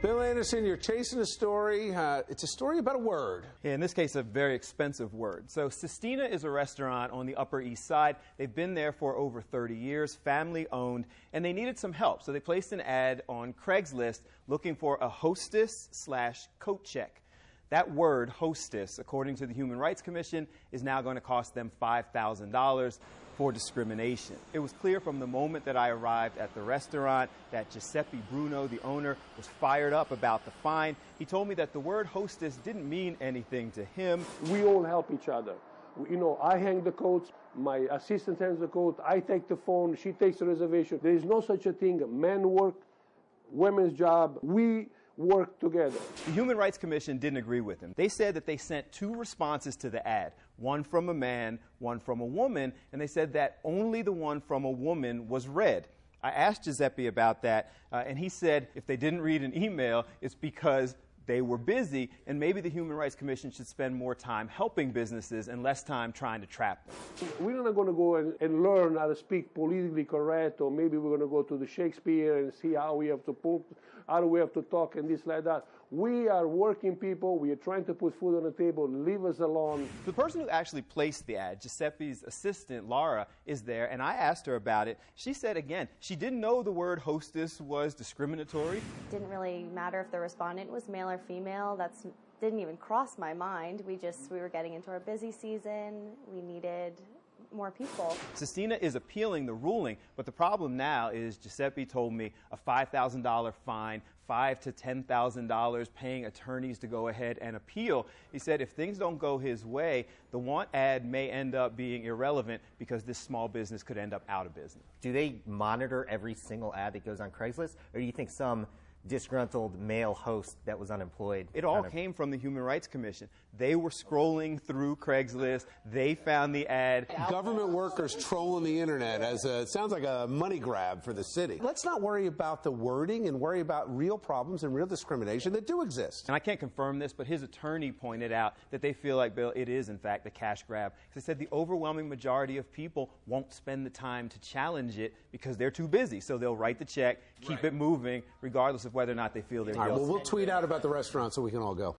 Bill Anderson, you're chasing a story. It's a story about a word. Yeah, in this case, a very expensive word. So Sistina is a restaurant on the Upper East Side. They've been there for over 30 years, family-owned, and they needed some help. So they placed an ad on Craigslist looking for a hostess/coat check. That word, hostess, according to the Human Rights Commission, is now going to cost them $5,000 for discrimination. It was clear from the moment that I arrived at the restaurant that Giuseppe Bruno, the owner, was fired up about the fine. He told me that the word hostess didn't mean anything to him. We all help each other. You know, I hang the coats, my assistant hangs the coat, I take the phone, she takes the reservation. There is no such a thing. Men work, women's job. We work together. The Human Rights Commission didn't agree with him. They said that they sent 2 responses to the ad, one from a man, one from a woman, and they said that only the one from a woman was read. I asked Giuseppe about that, and he said if they didn't read an email, it's because they were busy, and maybe the Human Rights Commission should spend more time helping businesses and less time trying to trap them. We're not going to go and learn how to speak politically correct, or maybe we're going to go to the Shakespeare and see how we have to how do we have to talk and this like that. We are working people. We are trying to put food on the table. Leave us alone. The person who actually placed the ad, Giuseppe's assistant, Laura, is there, and I asked her about it. She said, again, she didn't know the word hostess was discriminatory. Didn't really matter if the respondent was male or female. That didn't even cross my mind. We were getting into our busy season. We needed more people. Sistina is appealing the ruling, but the problem now is Giuseppe told me a $5,000 fine, $5,000 to $10,000 paying attorneys to go ahead and appeal. He said if things don't go his way, the want ad may end up being irrelevant because this small business could end up out of business. Do they monitor every single ad that goes on Craigslist, or do you think some disgruntled male host that was unemployed? It all came from the Human Rights Commission. They were scrolling through Craigslist. They found the ad. Government workers trolling the internet it sounds like a money grab for the city. Let's not worry about the wording and worry about real problems and real discrimination that do exist. And I can't confirm this, but his attorney pointed out that they feel like, Bill, it is in fact a cash grab. They said the overwhelming majority of people won't spend the time to challenge it because they're too busy. So they'll write the check, keep it moving, regardless of whether or not they feel they're guilty. All right, well, we'll tweet out about the restaurant so we can all go.